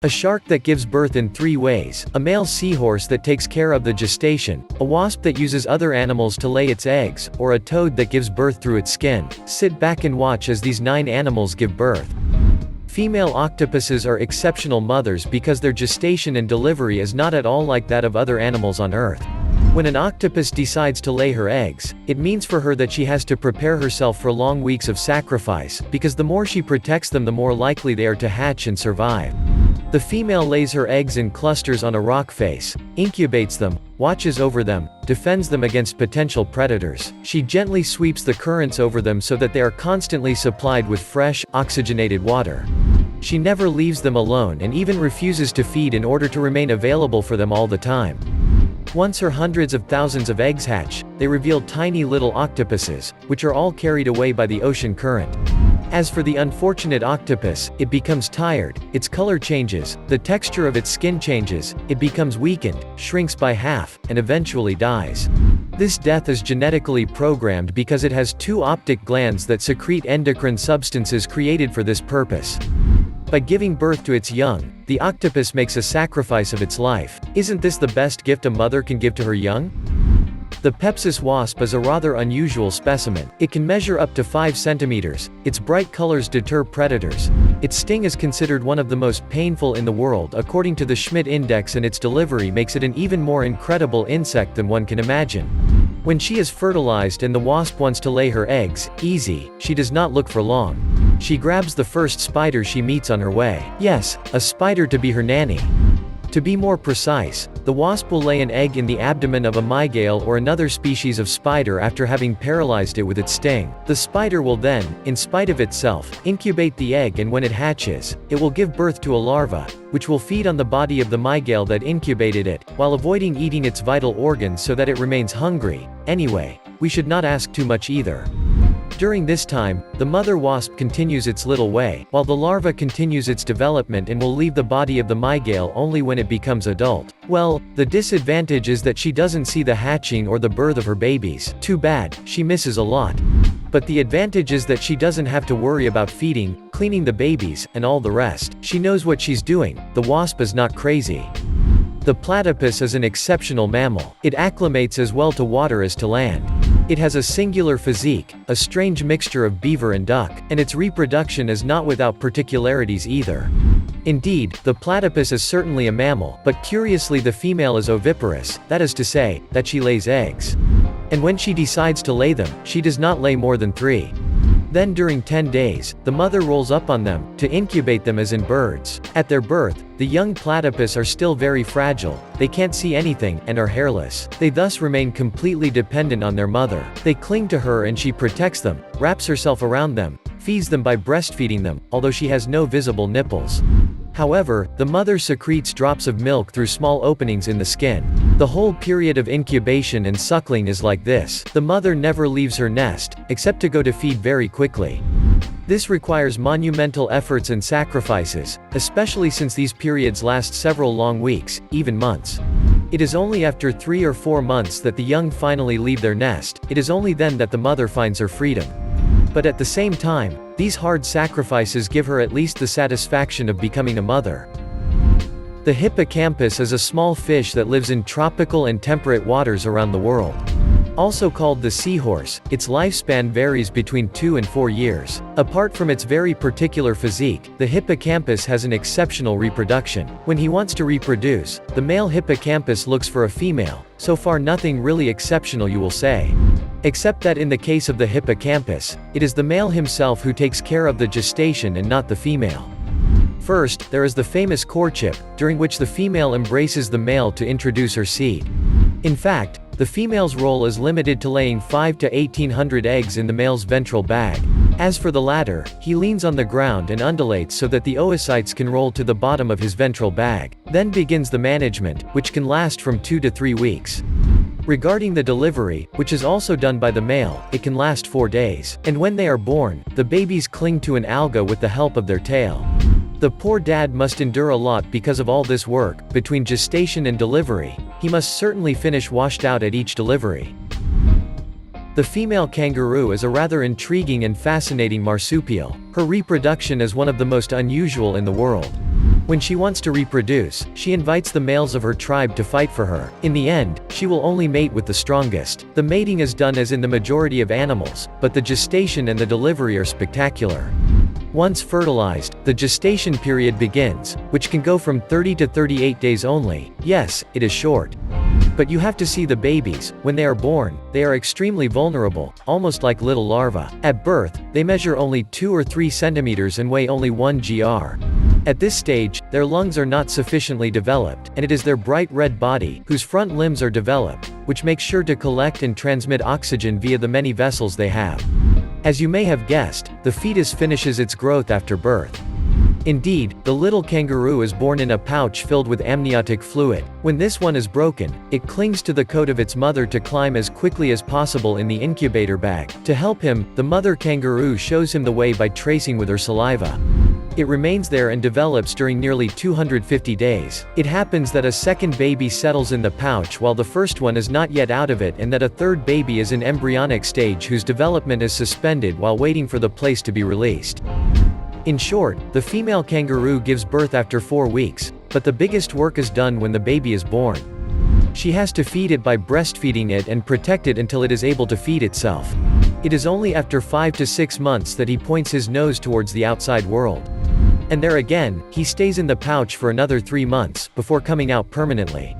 A shark that gives birth in 3 ways, a male seahorse that takes care of the gestation, a wasp that uses other animals to lay its eggs, or a toad that gives birth through its skin. Sit back and watch as these 9 animals give birth. Female octopuses are exceptional mothers because their gestation and delivery is not at all like that of other animals on Earth. When an octopus decides to lay her eggs, it means for her that she has to prepare herself for long weeks of sacrifice, because the more she protects them the more likely they are to hatch and survive. The female lays her eggs in clusters on a rock face, incubates them, watches over them, defends them against potential predators. She gently sweeps the currents over them so that they are constantly supplied with fresh, oxygenated water. She never leaves them alone and even refuses to feed in order to remain available for them all the time. Once her hundreds of thousands of eggs hatch, they reveal tiny little octopuses, which are all carried away by the ocean current. As for the unfortunate octopus, it becomes tired, its color changes, the texture of its skin changes, it becomes weakened, shrinks by half, and eventually dies. This death is genetically programmed because it has 2 optic glands that secrete endocrine substances created for this purpose. By giving birth to its young, the octopus makes a sacrifice of its life. Isn't this the best gift a mother can give to her young? The Pepsis wasp is a rather unusual specimen. It can measure up to 5 centimeters. Its bright colors deter predators. Its sting is considered one of the most painful in the world according to the Schmidt index, and its delivery makes it an even more incredible insect than one can imagine. When she is fertilized and the wasp wants to lay her eggs, easy, she does not look for long. She grabs the first spider she meets on her way. Yes, a spider to be her nanny. To be more precise, the wasp will lay an egg in the abdomen of a mygale or another species of spider after having paralyzed it with its sting. The spider will then, in spite of itself, incubate the egg, and when it hatches, it will give birth to a larva, which will feed on the body of the mygale that incubated it, while avoiding eating its vital organs so that it remains hungry. Anyway, we should not ask too much either. During this time, the mother wasp continues its little way, while the larva continues its development and will leave the body of the mygale only when it becomes adult. Well, the disadvantage is that she doesn't see the hatching or the birth of her babies. Too bad, she misses a lot. But the advantage is that she doesn't have to worry about feeding, cleaning the babies, and all the rest. She knows what she's doing. The wasp is not crazy. The platypus is an exceptional mammal. It acclimates as well to water as to land. It has a singular physique, a strange mixture of beaver and duck, and its reproduction is not without particularities either. Indeed, the platypus is certainly a mammal, but curiously the female is oviparous, that is to say, that she lays eggs. And when she decides to lay them, she does not lay more than 3. Then during 10 days, the mother rolls up on them, to incubate them as in birds. At their birth, the young platypus are still very fragile, they can't see anything, and are hairless. They thus remain completely dependent on their mother. They cling to her and she protects them, wraps herself around them, feeds them by breastfeeding them, although she has no visible nipples. However, the mother secretes drops of milk through small openings in the skin. The whole period of incubation and suckling is like this. The mother never leaves her nest, except to go to feed very quickly. This requires monumental efforts and sacrifices, especially since these periods last several long weeks, even months. It is only after 3 or 4 months that the young finally leave their nest. It is only then that the mother finds her freedom. But at the same time, these hard sacrifices give her at least the satisfaction of becoming a mother. The hippocampus is a small fish that lives in tropical and temperate waters around the world. Also called the seahorse, its lifespan varies between 2 and 4 years. Apart from its very particular physique, the hippocampus has an exceptional reproduction. When he wants to reproduce, the male hippocampus looks for a female. So far nothing really exceptional, you will say. Except that in the case of the hippocampus, it is the male himself who takes care of the gestation and not the female. First, there is the famous courtship, during which the female embraces the male to introduce her seed. In fact, the female's role is limited to laying 5 to 1,800 eggs in the male's ventral bag. As for the latter, he leans on the ground and undulates so that the oocytes can roll to the bottom of his ventral bag. Then begins the management, which can last from 2 to 3 weeks. Regarding the delivery, which is also done by the male, it can last 4 days. And when they are born, the babies cling to an alga with the help of their tail. The poor dad must endure a lot because of all this work. Between gestation and delivery, he must certainly finish washed out at each delivery. The female kangaroo is a rather intriguing and fascinating marsupial. Her reproduction is one of the most unusual in the world. When she wants to reproduce, she invites the males of her tribe to fight for her. In the end, she will only mate with the strongest. The mating is done as in the majority of animals, but the gestation and the delivery are spectacular. Once fertilized, the gestation period begins, which can go from 30 to 38 days only. Yes, it is short. But you have to see the babies. When they are born, they are extremely vulnerable, almost like little larvae. At birth, they measure only 2 or 3 centimeters and weigh only 1 gr. At this stage, their lungs are not sufficiently developed, and it is their bright red body, whose front limbs are developed, which makes sure to collect and transmit oxygen via the many vessels they have. As you may have guessed, the fetus finishes its growth after birth. Indeed, the little kangaroo is born in a pouch filled with amniotic fluid. When this one is broken, it clings to the coat of its mother to climb as quickly as possible in the incubator bag. To help him, the mother kangaroo shows him the way by tracing with her saliva. It remains there and develops during nearly 250 days. It happens that a second baby settles in the pouch while the first one is not yet out of it, and that a third baby is in embryonic stage whose development is suspended while waiting for the place to be released. In short, the female kangaroo gives birth after 4 weeks, but the biggest work is done when the baby is born. She has to feed it by breastfeeding it and protect it until it is able to feed itself. It is only after 5 to 6 months that he points his nose towards the outside world. And there again, he stays in the pouch for another 3 months, before coming out permanently.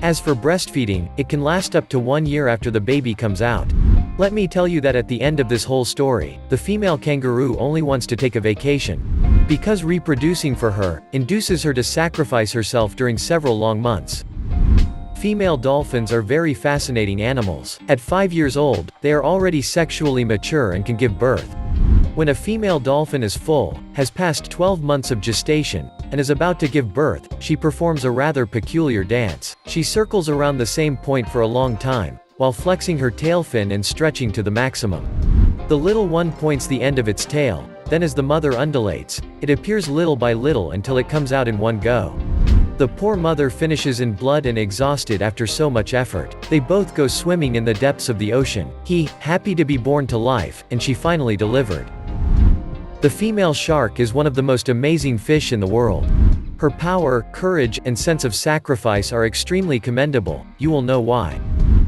As for breastfeeding, it can last up to 1 year after the baby comes out. Let me tell you that at the end of this whole story, the female kangaroo only wants to take a vacation. Because reproducing for her, induces her to sacrifice herself during several long months. Female dolphins are very fascinating animals. At 5 years old, they are already sexually mature and can give birth. When a female dolphin is full, has passed 12 months of gestation, and is about to give birth, she performs a rather peculiar dance. She circles around the same point for a long time, while flexing her tail fin and stretching to the maximum. The little one points the end of its tail, then as the mother undulates, it appears little by little until it comes out in one go. The poor mother finishes in blood and exhausted after so much effort. They both go swimming in the depths of the ocean. He, happy to be born to life, and she finally delivered. The female shark is one of the most amazing fish in the world. Her power, courage, and sense of sacrifice are extremely commendable. You will know why.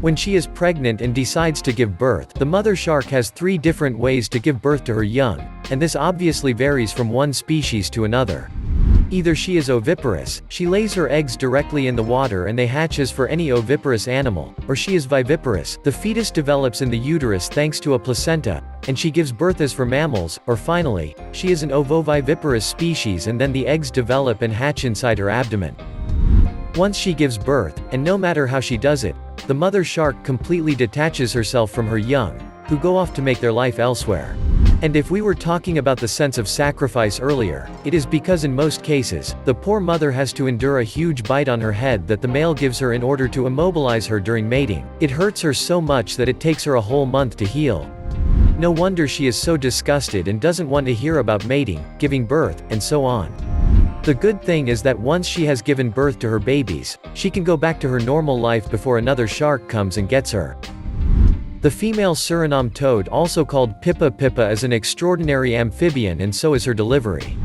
When she is pregnant and decides to give birth, the mother shark has 3 different ways to give birth to her young, and this obviously varies from one species to another. Either she is oviparous, she lays her eggs directly in the water and they hatch as for any oviparous animal, or she is viviparous, the fetus develops in the uterus thanks to a placenta, and she gives birth as for mammals, or finally, she is an ovoviviparous species and then the eggs develop and hatch inside her abdomen. Once she gives birth, and no matter how she does it, the mother shark completely detaches herself from her young, who go off to make their life elsewhere. And if we were talking about the sense of sacrifice earlier, it is because in most cases, the poor mother has to endure a huge bite on her head that the male gives her in order to immobilize her during mating. It hurts her so much that it takes her a whole month to heal. No wonder she is so disgusted and doesn't want to hear about mating, giving birth, and so on. The good thing is that once she has given birth to her babies, she can go back to her normal life before another shark comes and gets her. The female Suriname toad, also called Pippa Pippa, is an extraordinary amphibian and so is her delivery.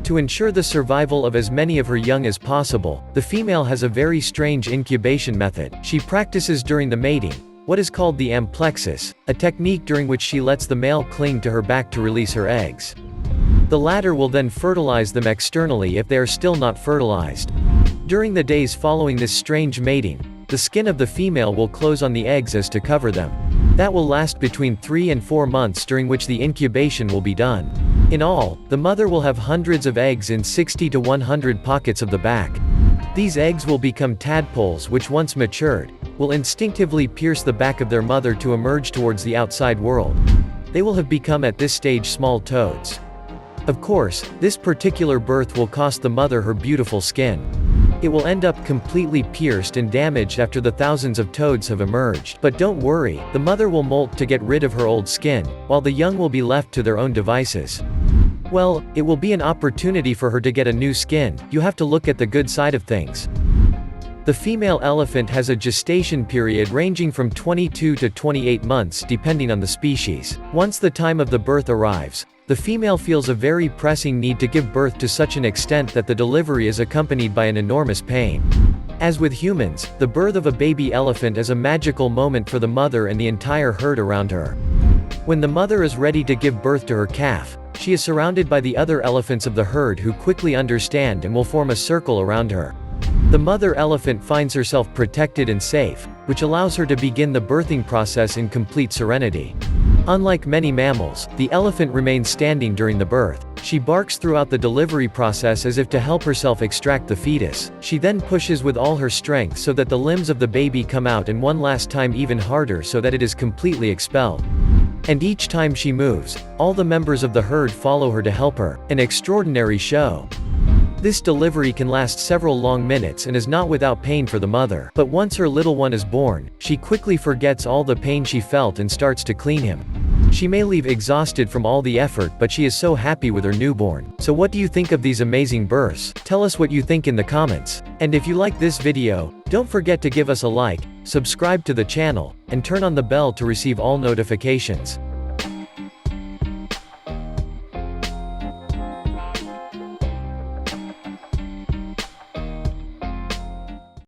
To ensure the survival of as many of her young as possible, the female has a very strange incubation method. She practices during the mating what is called the amplexus, a technique during which she lets the male cling to her back to release her eggs. The latter will then fertilize them externally if they are still not fertilized. During the days following this strange mating, the skin of the female will close on the eggs as to cover them. That will last between 3 and 4 months, during which the incubation will be done. In all, the mother will have hundreds of eggs in 60 to 100 pockets of the back. These eggs will become tadpoles which, once matured, will instinctively pierce the back of their mother to emerge towards the outside world. They will have become at this stage small toads. Of course, this particular birth will cost the mother her beautiful skin. It will end up completely pierced and damaged after the thousands of toads have emerged. But don't worry, the mother will molt to get rid of her old skin, while the young will be left to their own devices. Well, it will be an opportunity for her to get a new skin. You have to look at the good side of things. The female elephant has a gestation period ranging from 22 to 28 months depending on the species. Once the time of the birth arrives, The female feels a very pressing need to give birth to such an extent that the delivery is accompanied by an enormous pain. As with humans, the birth of a baby elephant is a magical moment for the mother and the entire herd around her. When the mother is ready to give birth to her calf, she is surrounded by the other elephants of the herd who quickly understand and will form a circle around her. The mother elephant finds herself protected and safe, which allows her to begin the birthing process in complete serenity. Unlike many mammals, the elephant remains standing during the birth. She barks throughout the delivery process as if to help herself extract the fetus. She then pushes with all her strength so that the limbs of the baby come out, and one last time even harder so that it is completely expelled. And each time she moves, all the members of the herd follow her to help her. An extraordinary show. This delivery can last several long minutes and is not without pain for the mother. But once her little one is born, she quickly forgets all the pain she felt and starts to clean him. She may leave exhausted from all the effort, but she is so happy with her newborn. So what do you think of these amazing births? Tell us what you think in the comments. And if you like this video, don't forget to give us a like, subscribe to the channel, and turn on the bell to receive all notifications.